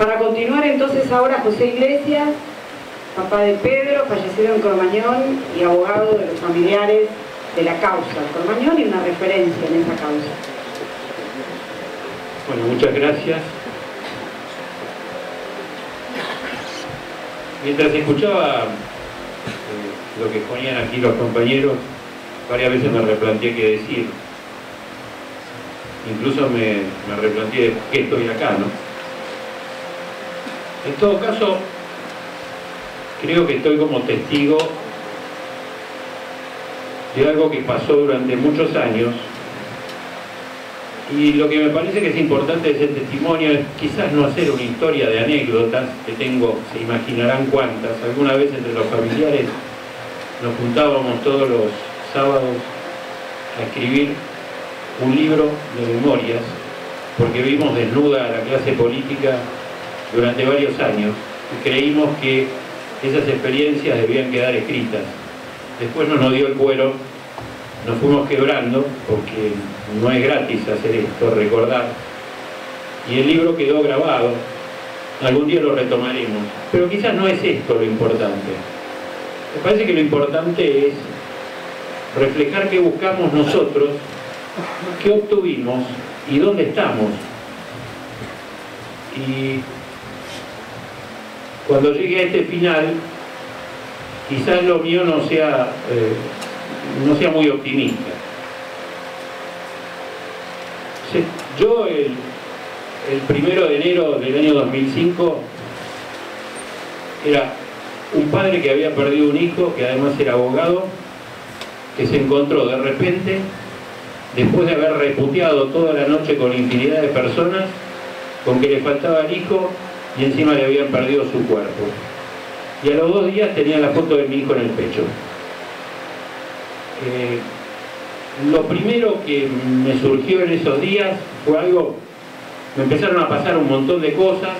Para continuar entonces ahora José Iglesias, papá de Pedro, fallecido en Cromañón y abogado de los familiares de la causa Cromañón y una referencia en esa causa. Bueno, muchas gracias. Mientras escuchaba lo que ponían aquí los compañeros, varias veces me replanteé qué decir. Incluso me replanteé por qué estoy acá, ¿no? En todo caso, creo que estoy como testigo de algo que pasó durante muchos años, y lo que me parece que es importante de ese testimonio es quizás no hacer una historia de anécdotas, que tengo, se imaginarán cuántas. Alguna vez entre los familiares nos juntábamos todos los sábados a escribir un libro de memorias, porque vimos desnuda a la clase política durante varios años y creímos que esas experiencias debían quedar escritas. Después nos dio el cuero, nos fuimos quebrando, porque no es gratis hacer esto, recordar, y el libro quedó grabado. Algún día lo retomaremos, pero quizás no es esto lo importante. Me parece que lo importante es reflejar qué buscamos nosotros, qué obtuvimos y dónde estamos. Y cuando llegue a este final, quizás lo mío no sea muy optimista. Yo el 1 de enero del año 2005 era un padre que había perdido un hijo, que además era abogado, que se encontró de repente, después de haber reputeado toda la noche con infinidad de personas, con que le faltaba el hijo y encima le habían perdido su cuerpo. Y a los 2 días tenía la foto de mi hijo en el pecho. Lo primero que me surgió en esos días fue algo, me empezaron a pasar un montón de cosas.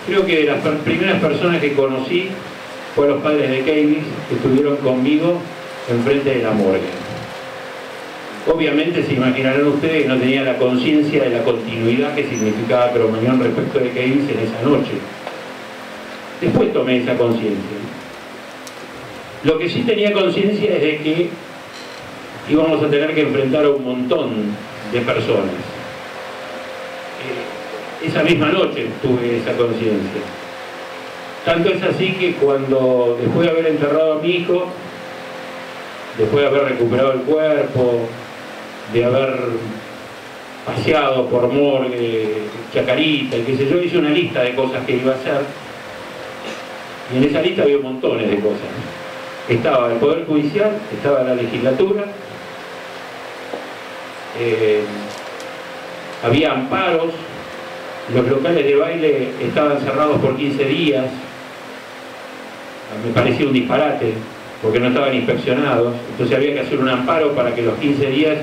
Creo que de las primeras personas que conocí fue a los padres de Keynes, que estuvieron conmigo enfrente de la morgue. Obviamente se imaginarán ustedes que no tenía la conciencia de la continuidad que significaba Cromañón respecto de Keynes en esa noche. Después tomé esa conciencia. Lo que sí tenía conciencia es de que íbamos a tener que enfrentar a un montón de personas. Esa misma noche tuve esa conciencia. Tanto es así que cuando, después de haber enterrado a mi hijo, después de haber recuperado el cuerpo, de haber paseado por morgue, Chacarita, y qué sé yo, hice una lista de cosas que iba a hacer, y en esa lista había montones de cosas. Estaba el Poder Judicial, estaba la legislatura, había amparos, los locales de baile estaban cerrados por 15 días, me parecía un disparate, porque no estaban inspeccionados, entonces había que hacer un amparo para que los 15 días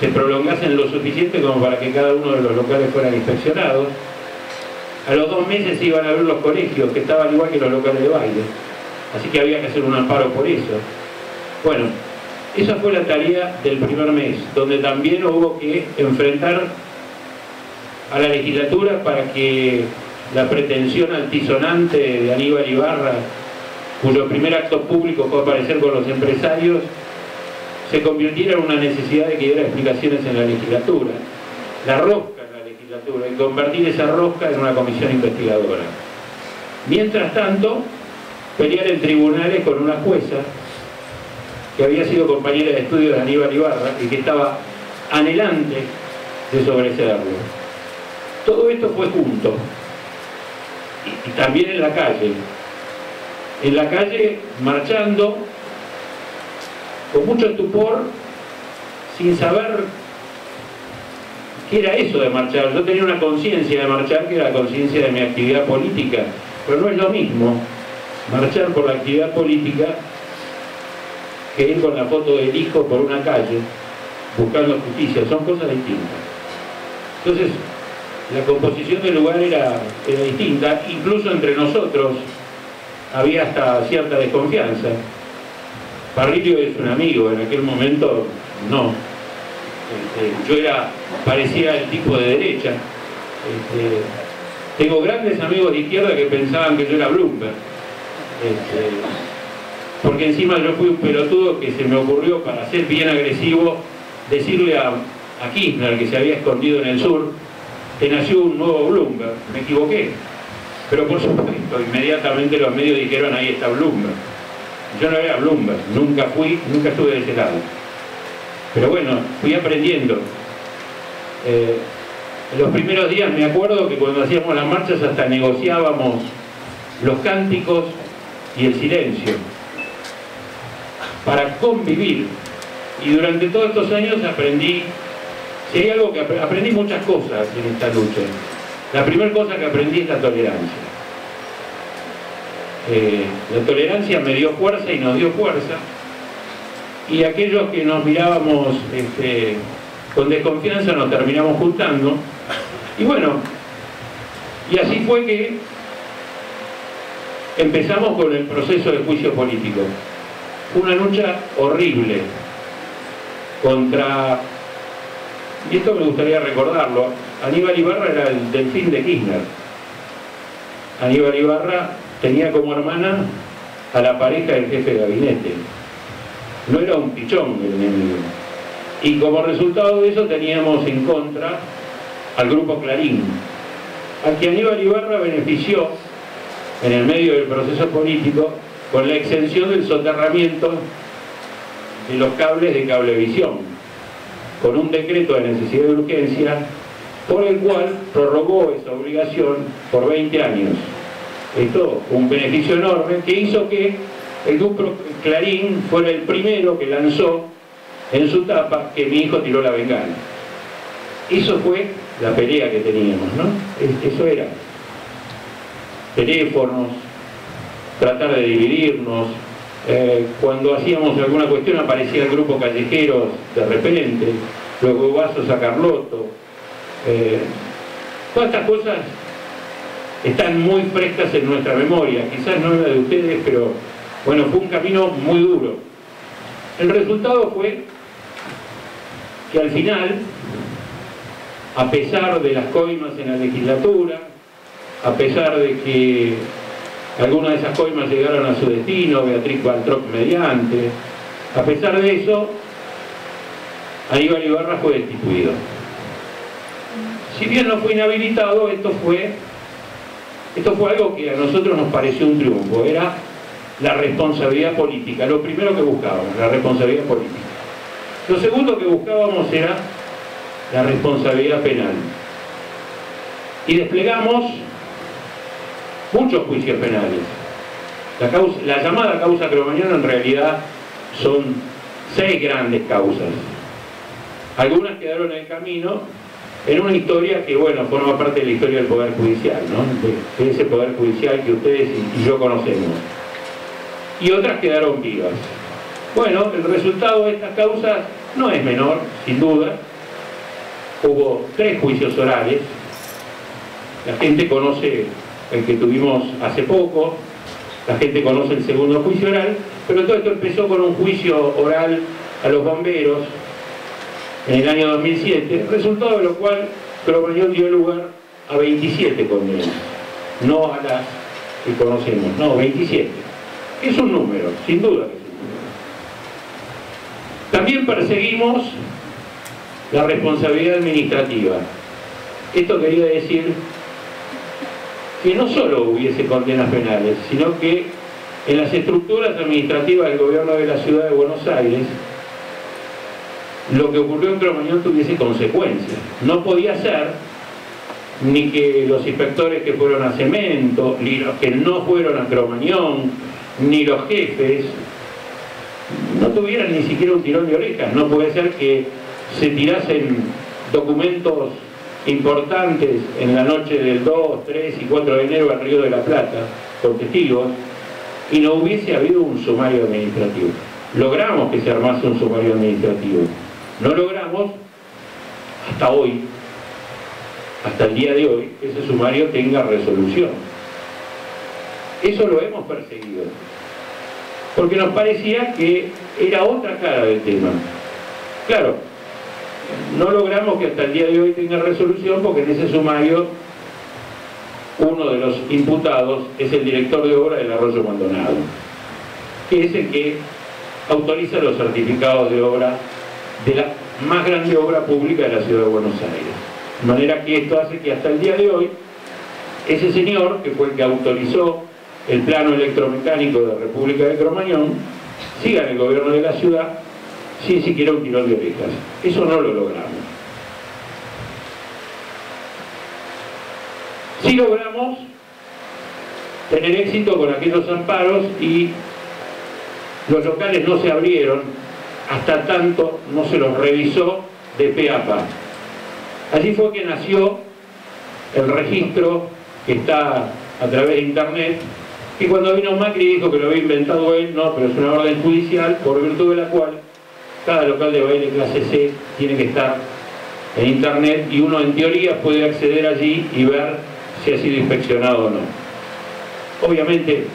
se prolongasen lo suficiente como para que cada uno de los locales fueran inspeccionados. A los 2 meses se iban a abrir los colegios, que estaban igual que los locales de baile, así que había que hacer un amparo por eso. Bueno, esa fue la tarea del primer mes, donde también hubo que enfrentar a la legislatura para que la pretensión altisonante de Aníbal Ibarra, cuyo primer acto público fue aparecer con los empresarios, se convirtiera en una necesidad de que diera explicaciones en la legislatura. La rosca en la legislatura, y convertir esa rosca en una comisión investigadora. Mientras tanto, pelear en tribunales con una jueza que había sido compañera de estudio de Aníbal Ibarra y que estaba anhelante de sobreseerlo. Todo esto fue junto, y también en la calle marchando con mucho estupor, sin saber qué era eso de marchar. Yo tenía una conciencia de marchar que era la conciencia de mi actividad política, pero no es lo mismo marchar por la actividad política que ir con la foto del hijo por una calle buscando justicia. Son cosas distintas. Entonces, la composición del lugar era distinta, incluso entre nosotros había hasta cierta desconfianza. Parrillo es un amigo, en aquel momento no. Yo parecía el tipo de derecha, Tengo grandes amigos de izquierda que pensaban que yo era Bloomberg. Porque encima yo fui un pelotudo que se me ocurrió, para ser bien agresivo, decirle a Kirchner, que se había escondido en el sur, que nació un nuevo Bloomberg. Me equivoqué. Pero por supuesto, inmediatamente los medios dijeron, ahí está Bloomberg. Yo no era Bloomberg, nunca estuve de ese lado. Pero bueno, fui aprendiendo. En los primeros días me acuerdo que cuando hacíamos las marchas hasta negociábamos los cánticos y el silencio para convivir. Y durante todos estos años aprendí, si hay algo que aprendí muchas cosas en esta lucha. La primera cosa que aprendí es la tolerancia. La tolerancia me dio fuerza y nos dio fuerza. Y aquellos que nos mirábamos con desconfianza nos terminamos juntando. Y bueno, y así fue que empezamos con el proceso de juicio político. Una lucha horrible contra, y esto me gustaría recordarlo, Aníbal Ibarra era el delfín de Kirchner. Aníbal Ibarra tenía como hermana a la pareja del jefe de gabinete. No era un pichón el enemigo. Y como resultado de eso teníamos en contra al grupo Clarín, al que Aníbal Ibarra benefició en el medio del proceso político con la exención del soterramiento de los cables de Cablevisión, con un decreto de necesidad de urgencia por el cual prorrogó esa obligación por 20 años. Esto, un beneficio enorme que hizo que el grupo Clarín fuera el primero que lanzó en su tapa que mi hijo tiró la bengala. Eso fue la pelea que teníamos, ¿no? Eso era. Teléfonos, tratar de dividirnos. Cuando hacíamos alguna cuestión aparecía el grupo Callejeros de repente, los gobazos a Carlotto. Todas estas cosas están muy frescas en nuestra memoria, quizás no la de ustedes, pero bueno, fue un camino muy duro. El resultado fue que al final, a pesar de las coimas en la legislatura, a pesar de que algunas de esas coimas llegaron a su destino, Beatriz Baltroc mediante, a pesar de eso, Aníbal Ibarra fue destituido. Si bien no fue inhabilitado, esto fue algo que a nosotros nos pareció un triunfo, era la responsabilidad política, lo primero que buscábamos, la responsabilidad política. Lo segundo que buscábamos era la responsabilidad penal. Y desplegamos muchos juicios penales. La llamada causa Cromañón en realidad son 6 grandes causas. Algunas quedaron en el camino en una historia que, bueno, forma parte de la historia del Poder Judicial, ¿no? De ese Poder Judicial que ustedes y yo conocemos. Y otras quedaron vivas. Bueno, el resultado de estas causas no es menor, sin duda. Hubo 3 juicios orales. La gente conoce el que tuvimos hace poco, la gente conoce el segundo juicio oral, pero todo esto empezó con un juicio oral a los bomberos en el año 2007, resultado de lo cual Cromañón dio lugar a 27 condenas, no a las que conocemos, no, 27. Es un número, sin duda que es un número. También perseguimos la responsabilidad administrativa. Esto quería decir que no solo hubiese condenas penales, sino que en las estructuras administrativas del gobierno de la ciudad de Buenos Aires, lo que ocurrió en Cromañón tuviese consecuencias. No podía ser ni que los inspectores que fueron a Cemento, ni los que no fueron a Cromañón, ni los jefes, no tuvieran ni siquiera un tirón de orejas. No puede ser que se tirasen documentos importantes en la noche del 2, 3 y 4 de enero al Río de la Plata, con testigos, y no hubiese habido un sumario administrativo. Logramos que se armase un sumario administrativo. No logramos, hasta hoy, hasta el día de hoy, que ese sumario tenga resolución. Eso lo hemos perseguido, porque nos parecía que era otra cara del tema. Claro, no logramos que hasta el día de hoy tenga resolución porque en ese sumario uno de los imputados es el director de obra del Arroyo Maldonado, que es el que autoriza los certificados de obra de la más grande obra pública de la ciudad de Buenos Aires. De manera que esto hace que hasta el día de hoy, ese señor, que fue el que autorizó el plano electromecánico de República de Cromañón, siga en el gobierno de la ciudad sin siquiera un tirón de orejas. Eso no lo logramos. Sí logramos tener éxito con aquellos amparos y los locales no se abrieron hasta tanto no se los revisó de pe a pa. Allí fue que nació el registro que está a través de internet, y cuando vino Macri dijo que lo había inventado él, no, pero es una orden judicial por virtud de la cual cada local de baile clase C tiene que estar en internet y uno en teoría puede acceder allí y ver si ha sido inspeccionado o no. Obviamente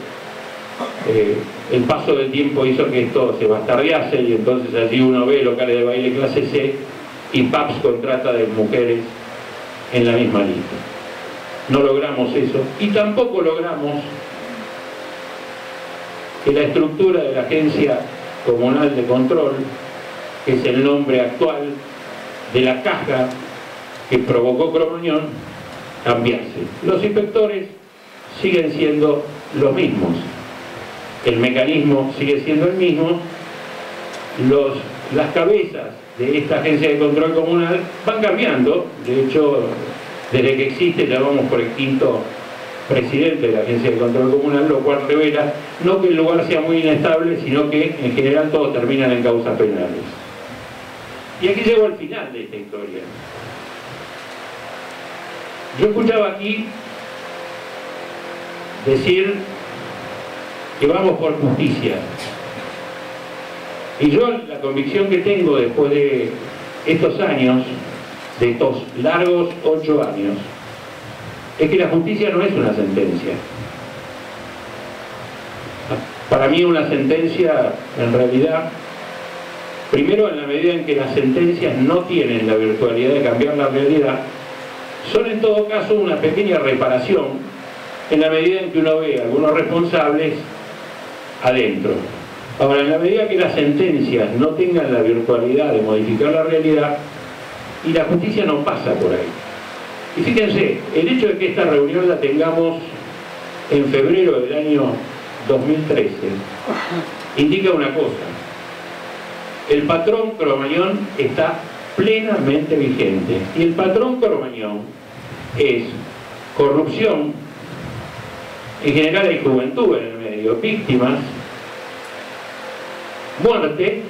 el paso del tiempo hizo que esto se bastardease y entonces allí uno ve locales de baile clase C y PAPS contrata de mujeres en la misma lista. No logramos eso y tampoco logramos que la estructura de la Agencia Comunal de Control, que es el nombre actual de la caja que provocó Cromañón, cambiase. Los inspectores siguen siendo los mismos, el mecanismo sigue siendo el mismo, las cabezas de esta agencia de control comunal van cambiando. De hecho, desde que existe ya vamos por el quinto presidente de la agencia de control comunal, lo cual revela no que el lugar sea muy inestable, sino que en general todos terminan en causas penales. Y aquí llego al final de esta historia. Yo escuchaba aquí decir que vamos por justicia. Y yo la convicción que tengo después de estos años, de estos largos 8 años, es que la justicia no es una sentencia. Para mí una sentencia, en realidad, primero en la medida en que las sentencias no tienen la virtualidad de cambiar la realidad, son en todo caso una pequeña reparación en la medida en que uno ve a algunos responsables adentro. Ahora, en la medida que las sentencias no tengan la virtualidad de modificar la realidad, y la justicia no pasa por ahí. Y fíjense, el hecho de que esta reunión la tengamos en febrero del año 2013 indica una cosa: el patrón Cromañón está plenamente vigente, y el patrón Cromañón es corrupción, en general hay juventud en el medio, víctimas, muerte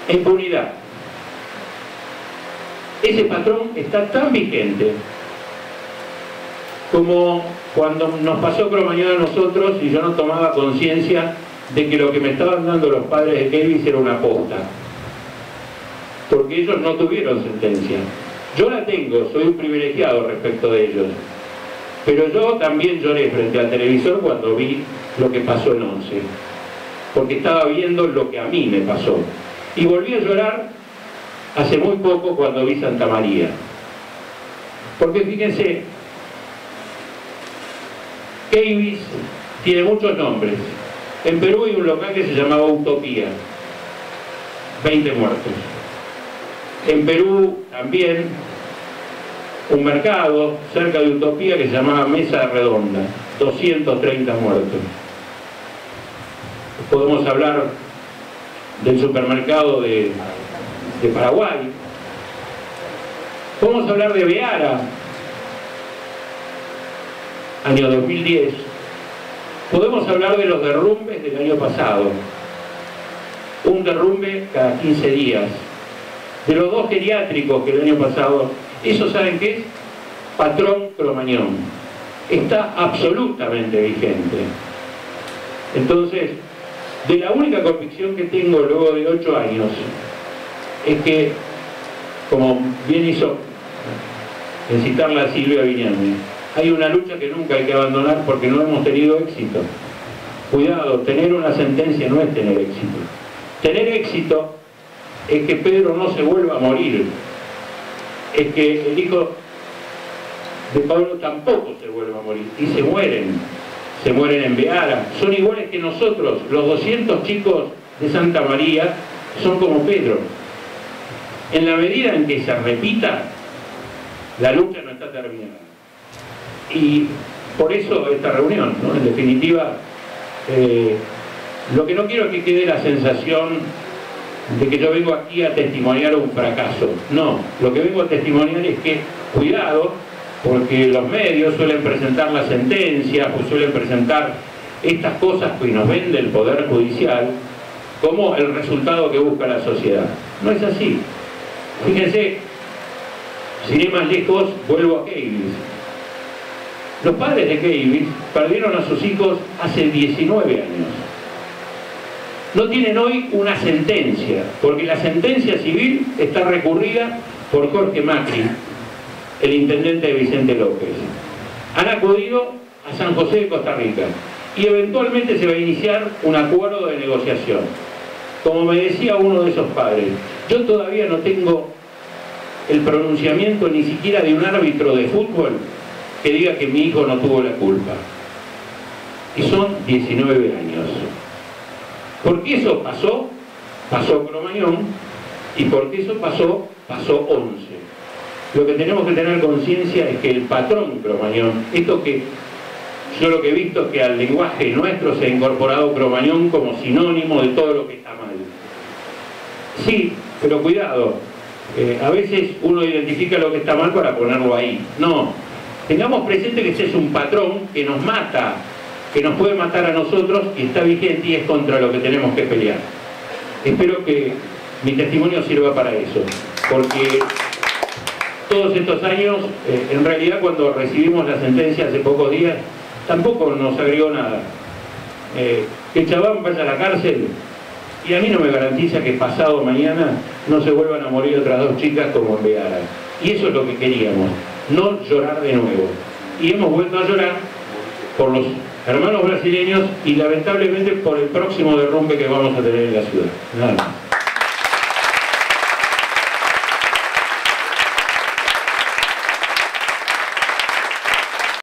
e impunidad. Ese patrón está tan vigente como cuando nos pasó Cromañón a nosotros y yo no tomaba conciencia de que lo que me estaban dando los padres de Kelvis era una posta, porque ellos no tuvieron sentencia. Yo la tengo, soy un privilegiado respecto de ellos, pero yo también lloré frente al televisor cuando vi lo que pasó en 11, porque estaba viendo lo que a mí me pasó, y volví a llorar hace muy poco cuando vi Santa María, porque fíjense, Kelvis tiene muchos nombres. En Perú hay un local que se llamaba Utopía, 20 muertos. En Perú también un mercado cerca de Utopía que se llamaba Mesa Redonda, 230 muertos. Podemos hablar del supermercado de Paraguay. Podemos hablar de Beara, año 2010. Podemos hablar de los derrumbes del año pasado. Un derrumbe cada 15 días. De los 2 geriátricos que el año pasado. ¿Eso saben qué es? Patrón Cromañón. Está absolutamente vigente. Entonces, de la única convicción que tengo luego de 8 años es que, como bien hizo en citarla a Silvia Viñami, hay una lucha que nunca hay que abandonar porque no hemos tenido éxito. Cuidado, tener una sentencia no es tener éxito. Tener éxito es que Pedro no se vuelva a morir. Es que el hijo de Pablo tampoco se vuelve a morir, y se mueren en Beara, son iguales que nosotros, los 200 chicos de Santa María son como Pedro. En la medida en que se repita, la lucha no está terminada. Y por eso esta reunión, ¿no? En definitiva, lo que no quiero es que quede la sensación de que yo vengo aquí a testimoniar un fracaso. No, lo que vengo a testimoniar es que, cuidado, porque los medios suelen presentar las sentencias, pues suelen presentar estas cosas que nos vende el Poder Judicial como el resultado que busca la sociedad. No es así. Fíjense, sin ir más lejos, vuelvo a Keyvis. Los padres de Keyvis perdieron a sus hijos hace 19 años. No tienen hoy una sentencia, porque la sentencia civil está recurrida por Jorge Macri, el intendente de Vicente López. Han acudido a San José de Costa Rica y eventualmente se va a iniciar un acuerdo de negociación. Como me decía uno de esos padres, yo todavía no tengo el pronunciamiento ni siquiera de un árbitro de fútbol que diga que mi hijo no tuvo la culpa. Y son 19 años. Porque eso pasó, pasó Cromañón, y porque eso pasó, pasó 11. Lo que tenemos que tener conciencia es que el patrón Cromañón, esto que yo lo que he visto es que al lenguaje nuestro se ha incorporado Cromañón como sinónimo de todo lo que está mal. Sí, pero cuidado, a veces uno identifica lo que está mal para ponerlo ahí. No, tengamos presente que ese es un patrón que nos mata, que nos puede matar a nosotros y está vigente y es contra lo que tenemos que pelear. Espero que mi testimonio sirva para eso, porque todos estos años, en realidad cuando recibimos la sentencia hace pocos días, tampoco nos agregó nada. Que Chabán vaya a la cárcel, y a mí no me garantiza que pasado mañana no se vuelvan a morir otras 2 chicas como en Beara. Y eso es lo que queríamos, no llorar de nuevo. Y hemos vuelto a llorar por los hermanos brasileños y lamentablemente por el próximo derrumbe que vamos a tener en la ciudad. Nada más.